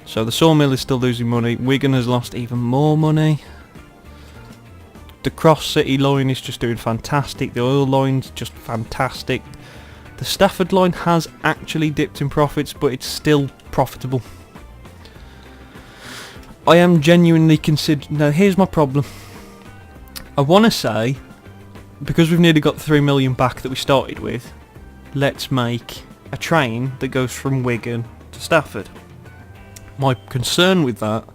So the sawmill is still losing money. Wigan has lost even more money. The cross-city line is just doing fantastic. The oil line's just fantastic. The Stafford line has actually dipped in profits, but it's still profitable. I am genuinely considering... Now, here's my problem. I want to say, because we've nearly got 3 million back that we started with, let's make a train that goes from Wigan to Stafford. My concern with that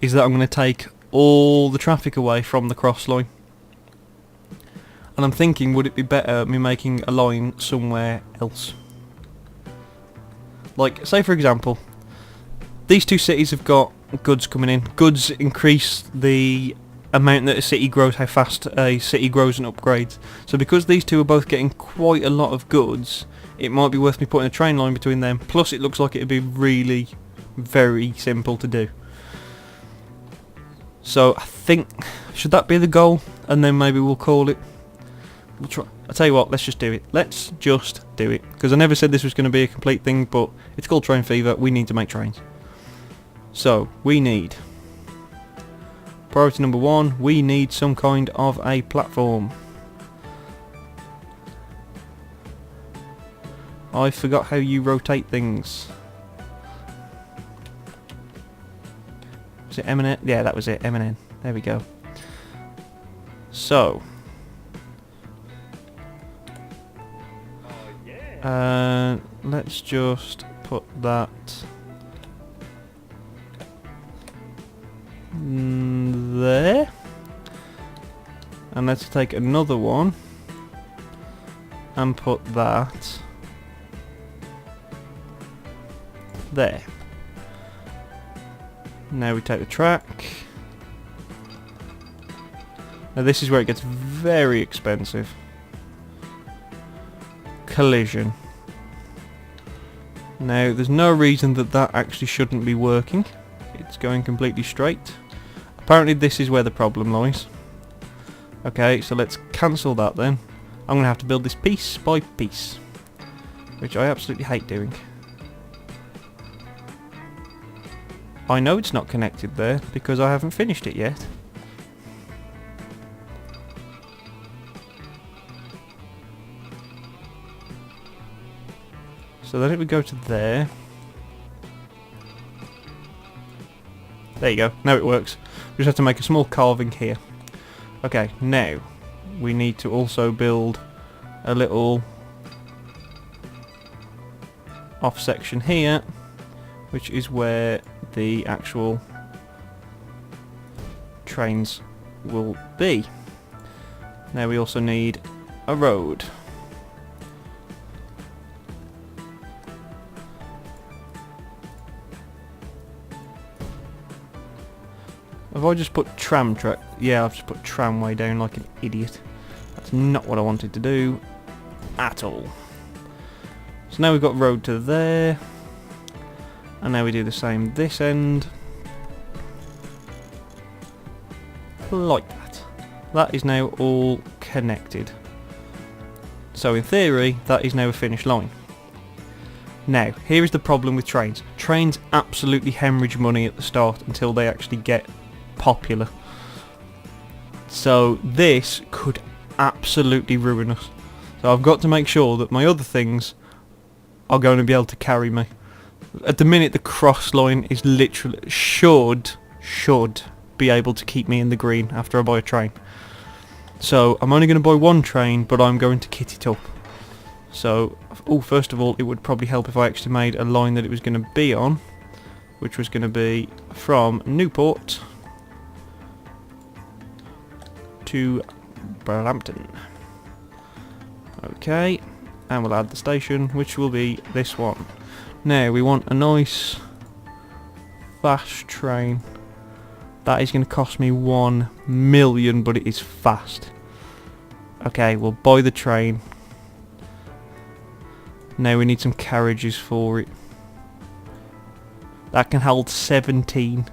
is that I'm going to take all the traffic away from the cross line. And I'm thinking, would it be better me making a line somewhere else? Like, say for example, these two cities have got goods coming in. Goods increase the amount that a city grows, how fast a city grows and upgrades. So because these two are both getting quite a lot of goods, it might be worth me putting a train line between them. Plus it looks like it'd be really very simple to do. So I think, should that be the goal? And then maybe we'll call it. We'll try. I'll tell you what, let's just do it. Let's just do it. Because I never said this was going to be a complete thing, but it's called Train Fever. We need to make trains. So, we need... Priority number 1, we need some kind of a platform. I forgot how you rotate things. Was it M&N? Yeah, that was it, M&N. There we go. So. Let's just put that there. And let's take another one and put that there. Now we take the track. Now this is where it gets very expensive. Collision. Now there's no reason that that actually shouldn't be working. It's going completely straight. Apparently this is where the problem lies. Okay, so let's cancel that then. I'm going to have to build this piece by piece, which I absolutely hate doing. I know it's not connected there because I haven't finished it yet. So then it would go to there. There you go, now it works. We just have to make a small carving here. Okay, now we need to also build a little off section here, which is where the actual trains will be. Now we also need a road. Have I just put tram track? Yeah, I've just put tramway down like an idiot. That's not what I wanted to do at all. So now we've got road to there. And now we do the same this end. Like that. That is now all connected. So in theory, that is now a finished line. Now, here is the problem with trains. Trains absolutely hemorrhage money at the start until they actually get popular. So this could absolutely ruin us. So I've got to make sure that my other things are going to be able to carry me. At the minute the cross line is literally should be able to keep me in the green after I buy a train. So I'm only going to buy one train, but I'm going to kit it up. So first of all, it would probably help if I actually made a line that it was going to be on, which was going to be from Newport to Brampton. Okay, and we'll add the station, which will be this one. Now we want a nice fast train. That is going to cost me 1 million, but it is fast. Okay, we'll buy the train. Now we need some carriages for it. That can hold 17.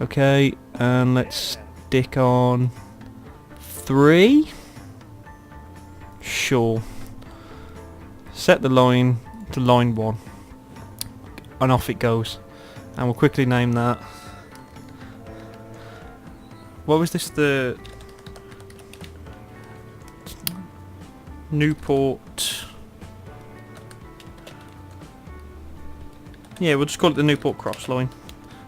Okay, and let's stick on 3. Sure. Set the line to line 1. and off it goes. And we'll quickly name that. What was this? The Newport. Yeah, we'll just call it the Newport Cross Line.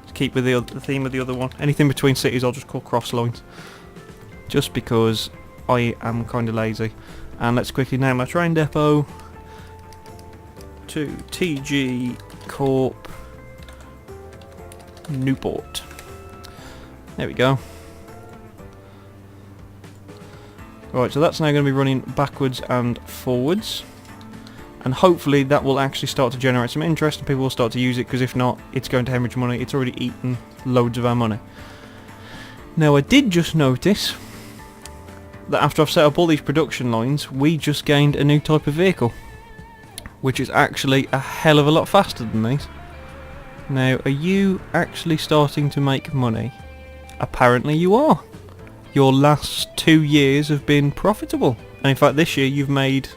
To keep with the theme of the other one. Anything between cities I'll just call cross lines. Just because I am kind of lazy. And let's quickly name our train depot to TG Corp Newport. There we go. Right, so that's now going to be running backwards and forwards. And hopefully that will actually start to generate some interest and people will start to use it, because if not, it's going to hemorrhage money. It's already eaten loads of our money. Now I did just notice that after I've set up all these production lines, we just gained a new type of vehicle, which is actually a hell of a lot faster than these. Now, are you actually starting to make money? Apparently you are. Your last 2 years have been profitable, and in fact this year you've made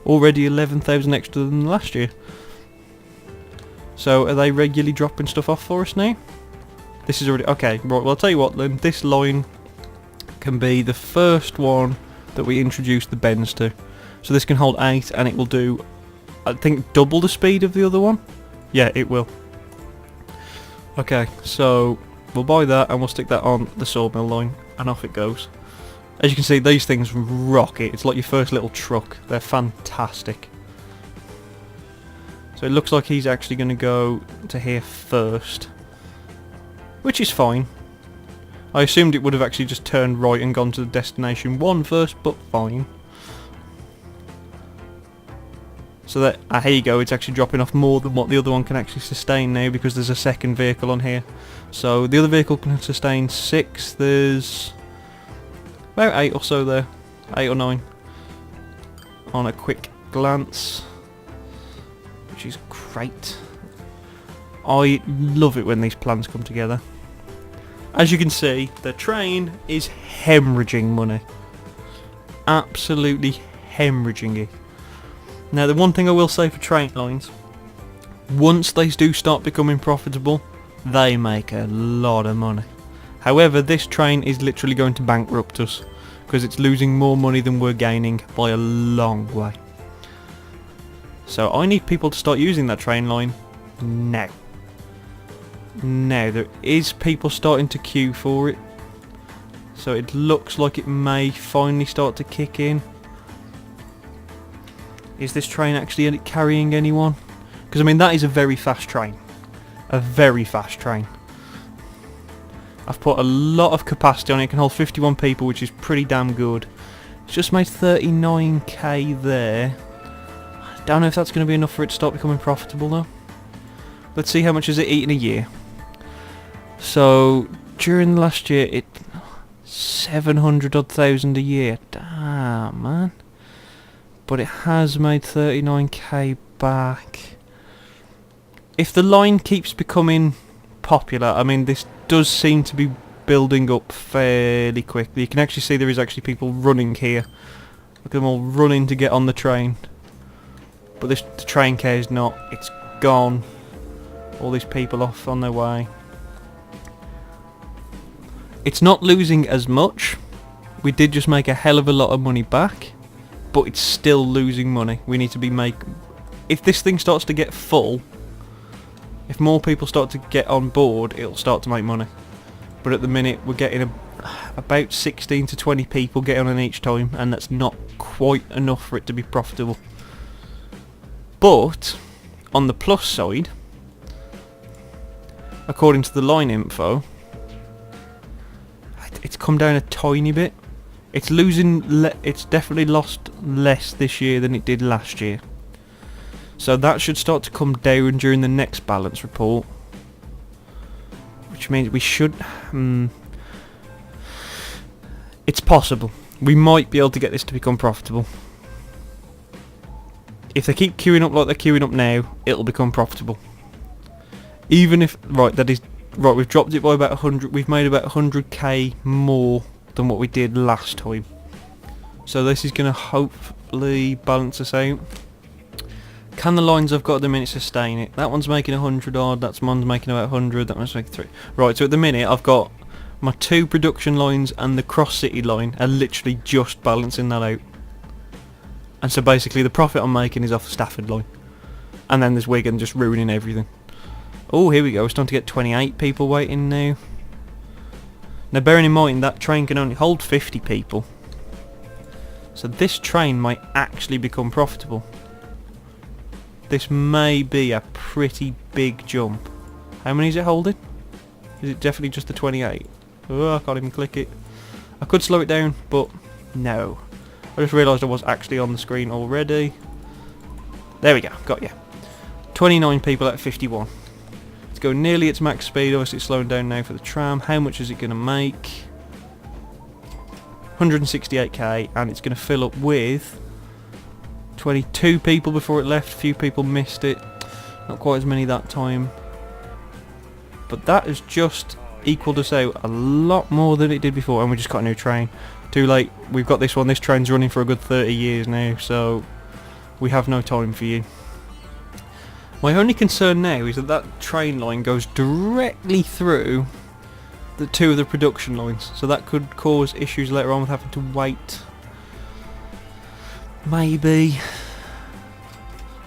already 11,000 extra than last year. So are they regularly dropping stuff off for us now? This is already... okay, right, well I'll tell you what then, this line can be the first one that we introduce the bends to. So this can hold 8 and it will do, I think, double the speed of the other one. Yeah, it will. Okay, so we'll buy that and we'll stick that on the sawmill line and off it goes. As you can see, these things rock it. It's like your first little truck. They're fantastic. So it looks like he's actually going to go to here first, which is fine. I assumed it would have actually just turned right and gone to the destination 1 first, but fine. So that, here you go, it's actually dropping off more than what the other one can actually sustain now, because there's a second vehicle on here. So the other vehicle can sustain 6, there's about 8 or so there, 8 or 9 on a quick glance, which is great. I love it when these plans come together. As you can see, the train is hemorrhaging money. Absolutely hemorrhaging it. Now the one thing I will say for train lines, once they do start becoming profitable, they make a lot of money. However, this train is literally going to bankrupt us, because it's losing more money than we're gaining by a long way. So I need people to start using that train line now. Now there is people starting to queue for it, so it looks like it may finally start to kick in. Is this train actually carrying anyone? Because I mean, that is a very fast train. A very fast train. I've put a lot of capacity on it. It can hold 51 people, which is pretty damn good. It's just made 39k there. I don't know if that's going to be enough for it to start becoming profitable though. Let's see how much has it eaten a year. So during the last year, it 700 odd thousand a year. Damn, man. But it has made 39k back. If the line keeps becoming popular, I mean, this does seem to be building up fairly quickly. You can actually see there is actually people running here. Look at them all running to get on the train. But the train cares not. It's gone. All these people off on their way. It's not losing as much. We did just make a hell of a lot of money back, but it's still losing money. We need to be if this thing starts to get full, if more people start to get on board, it'll start to make money. But at the minute we're getting about 16 to 20 people get on each time, and that's not quite enough for it to be profitable. But on the plus side, according to the line info, it's come down a tiny bit. It's losing. It's definitely lost less this year than it did last year. So that should start to come down during the next balance report, which means we should. It's possible we might be able to get this to become profitable. If they keep queuing up like they're queuing up now, it'll become profitable. Even if that is. Right, we've dropped it by about 100. We've made about 100k more than what we did last time. So this is going to hopefully balance us out. Can the lines I've got at the minute sustain it? That one's making 100 odd, that one's making about 100, that one's making 3. Right, so at the minute I've got my 2 production lines and the cross-city line are literally just balancing that out. And so basically the profit I'm making is off the Stafford line. And then there's Wigan just ruining everything. Oh, here we go, we're starting to get 28 people waiting now. Now bearing in mind that train can only hold 50 people. So this train might actually become profitable. This may be a pretty big jump. How many is it holding? Is it definitely just the 28? Oh, I can't even click it. I could slow it down, but no. I just realised I was actually on the screen already. There we go, got you. 29 people out of 51. It's going nearly its max speed. Obviously it's slowing down now for the tram. How much is it going to make? 168k, and it's going to fill up with 22 people before it left. Few people missed it. Not quite as many that time. But that is just equaled us out a lot more than it did before, and we just got a new train. Too late. We've got this one. This train's running for a good 30 years now, so we have no time for you. My only concern now is that that train line goes directly through the 2 of the production lines, so that could cause issues later on with having to wait. Maybe.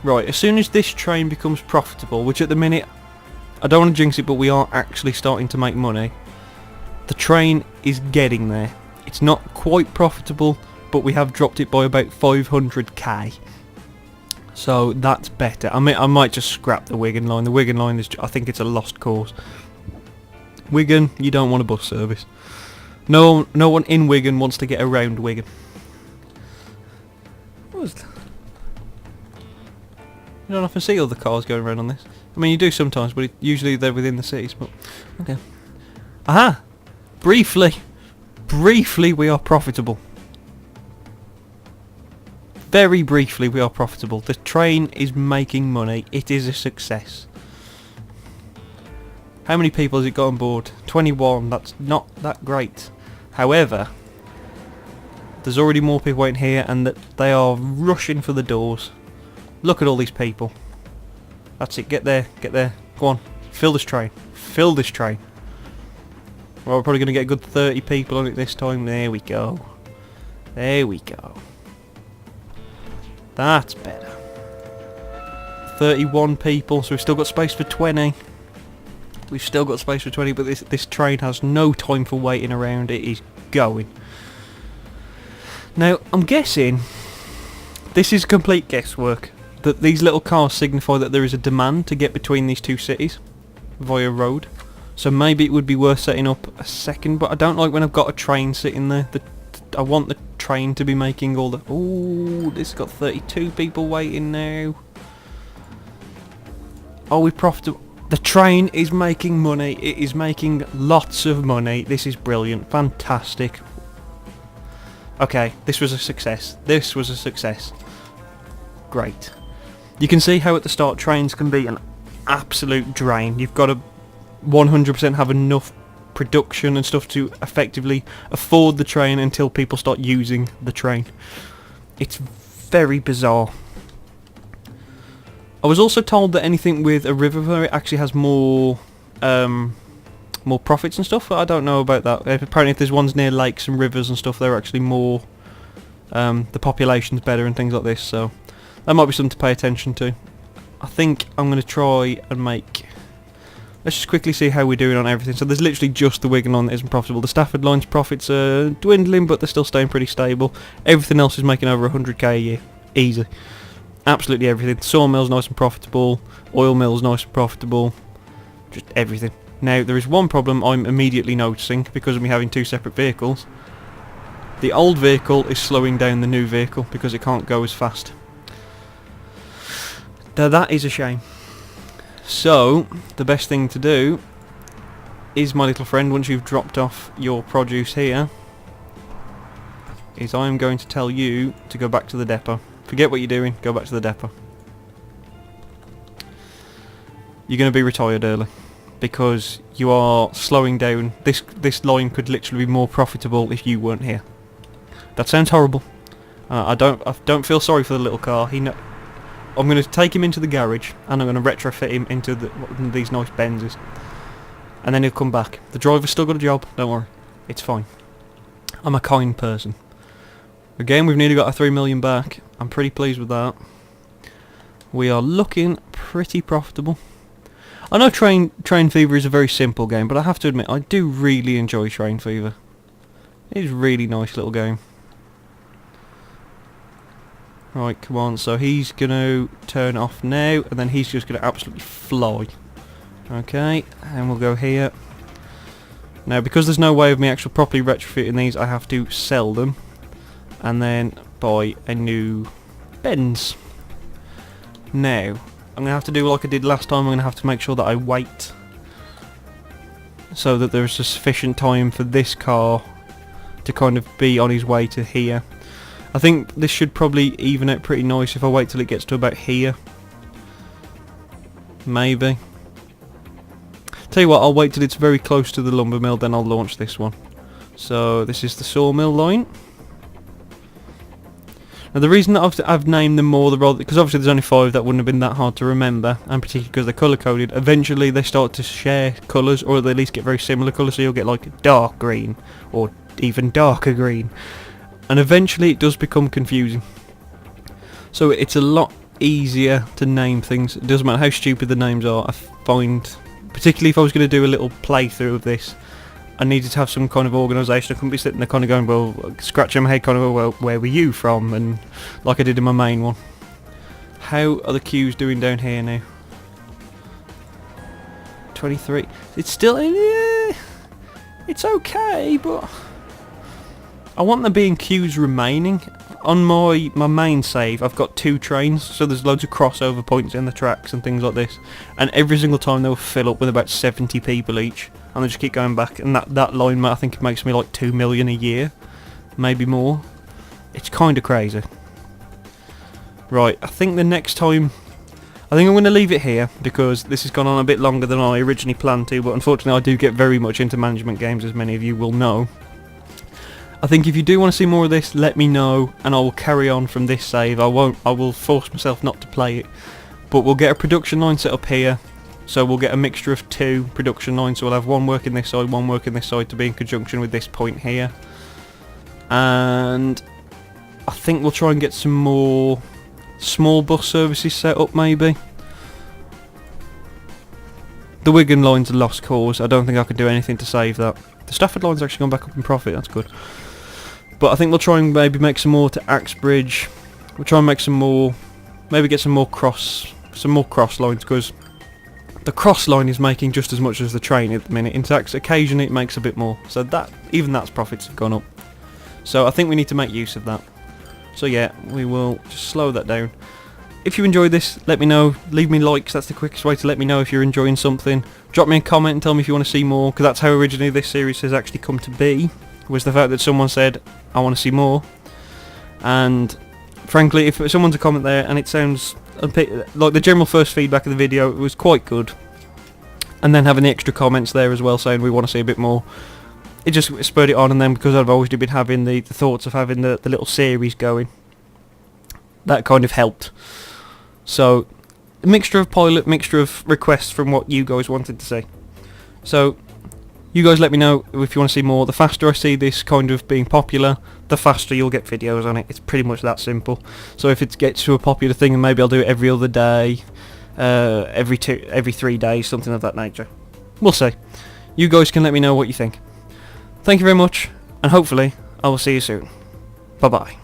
Right, as soon as this train becomes profitable, which at the minute, I don't want to jinx it, but we are actually starting to make money. The train is getting there. It's not quite profitable, but we have dropped it by about 500k. So that's better. I mean, I might just scrap the Wigan line. The Wigan line is, I think it's a lost cause. Wigan, you don't want a bus service. No one in Wigan wants to get around Wigan. What was that? You don't often see other cars going around on this. I mean, you do sometimes, but usually they're within the cities. But okay. Aha! Briefly, we are profitable. Very briefly, we are profitable. The train is making money. It is a success. How many people has it got on board? 21. That's not that great. However, there's already more people waiting here, and that they are rushing for the doors. Look at all these people. That's it. Get there. Get there. Go on. Fill this train. Fill this train. Well, we're probably going to get a good 30 people on it this time. There we go. There we go. That's better. 31 people, so we've still got space for 20. We've still got space for 20, but this train has no time for waiting around. It is going. Now, I'm guessing this is complete guesswork, that these little cars signify that there is a demand to get between these 2 cities via road. So maybe it would be worth setting up a second, but I don't like when I've got a train sitting there. I want the train to be making all the... Ooh, this has got 32 people waiting now. Are we profitable? The train is making money. It is making lots of money. This is brilliant. Fantastic. Okay, this was a success. This was a success. Great. You can see how at the start trains can be an absolute drain. You've got to 100% have enough production and stuff to effectively afford the train until people start using the train. It's very bizarre. I was also told that anything with a river it actually has more profits and stuff. I don't know about that. Apparently if there's ones near lakes and rivers and stuff, they're actually more... the population's better and things like this, so that might be something to pay attention to. I think I'm going to try and make... Let's just quickly see how we're doing on everything. So there's literally just the Wigan line that isn't profitable. The Stafford line's profits are dwindling, but they're still staying pretty stable. Everything else is making over 100k a year. Easy. Absolutely everything. Sawmill's nice and profitable. Oil mill's nice and profitable. Just everything. Now, there is one problem I'm immediately noticing because of me having 2 separate vehicles. The old vehicle is slowing down the new vehicle because it can't go as fast. Now that is a shame. So, the best thing to do is, my little friend, once you've dropped off your produce here, is I am going to tell you to go back to the depot. Forget what you're doing, go back to the depot. You're going to be retired early because you are slowing down. This line could literally be more profitable if you weren't here. That sounds horrible. I don't feel sorry for the little car. I'm going to take him into the garage and I'm going to retrofit him into one of these nice Benzes. And then he'll come back. The driver's still got a job, don't worry. It's fine. I'm a kind person. Again, we've nearly got our 3 million back. I'm pretty pleased with that. We are looking pretty profitable. I know Train Fever is a very simple game, but I have to admit, I do really enjoy Train Fever. It is a really nice little game. Right, come on, so he's going to turn off now, and then he's just going to absolutely fly. Okay, and we'll go here. Now, because there's no way of me actually properly retrofitting these, I have to sell them, and then buy a new Benz. Now, I'm going to have to do like I did last time. I'm going to have to make sure that I wait so that there's sufficient time for this car to kind of be on his way to here. I think this should probably even out pretty nice if I wait till it gets to about here. Maybe. Tell you what, I'll wait till it's very close to the lumber mill, then I'll launch this one. So this is the sawmill line. Now the reason that I've named them more, because obviously there's only 5, that wouldn't have been that hard to remember, and particularly because they're colour coded. Eventually they start to share colours, or they at least get very similar colours, so you'll get like dark green, or even darker green. And eventually it does become confusing. So it's a lot easier to name things. It doesn't matter how stupid the names are. I find, particularly if I was going to do a little playthrough of this, I needed to have some kind of organisation. I couldn't be sitting there kind of going, well, scratching my head kind of, well, where were you from? And like I did in my main one. How are the queues doing down here now? 23. It's still, it's okay, but I want there being queues remaining. On my main save, I've got 2 trains, so there's loads of crossover points in the tracks and things like this. And every single time they'll fill up with about 70 people each. And they just keep going back, and that line, I think it makes me like 2 million a year, maybe more. It's kind of crazy. Right, I think the next time, I think I'm going to leave it here, because this has gone on a bit longer than I originally planned to, but unfortunately I do get very much into management games, as many of you will know. I think if you do want to see more of this, let me know, and I will carry on from this save. I will force myself not to play it, but we'll get a production line set up here. So we'll get a mixture of 2 production lines, so we'll have one working this side, one working this side, to be in conjunction with this point here. And I think we'll try and get some more small bus services set up, maybe. The Wigan line's a lost cause. I don't think I can do anything to save that. The Stafford line's actually gone back up in profit, that's good. But I think we'll try and maybe make some more to Axbridge. We'll try and make some more, maybe get some more cross lines, because the cross line is making just as much as the train at the minute. In fact, occasionally it makes a bit more. So that, even that's profits have gone up. So I think we need to make use of that. So yeah, we will just slow that down. If you enjoyed this, let me know. Leave me likes, that's the quickest way to let me know if you're enjoying something. Drop me a comment and tell me if you want to see more, because that's how originally this series has actually come to be, was the fact that someone said, I want to see more. And frankly, if someone's a comment there and it sounds like the general first feedback of the video, it was quite good, and then having the extra comments there as well saying we want to see a bit more, it just spurred it on. And then because I've always been having the thoughts of having the little series going, that kind of helped. So a mixture of pilot, mixture of requests from what you guys wanted to see. So you guys let me know if you want to see more. The faster I see this kind of being popular, the faster you'll get videos on it. It's pretty much that simple. So if it gets to a popular thing, and maybe I'll do it every other day, every 3 days, something of that nature. We'll see. You guys can let me know what you think. Thank you very much, and hopefully I will see you soon. Bye bye.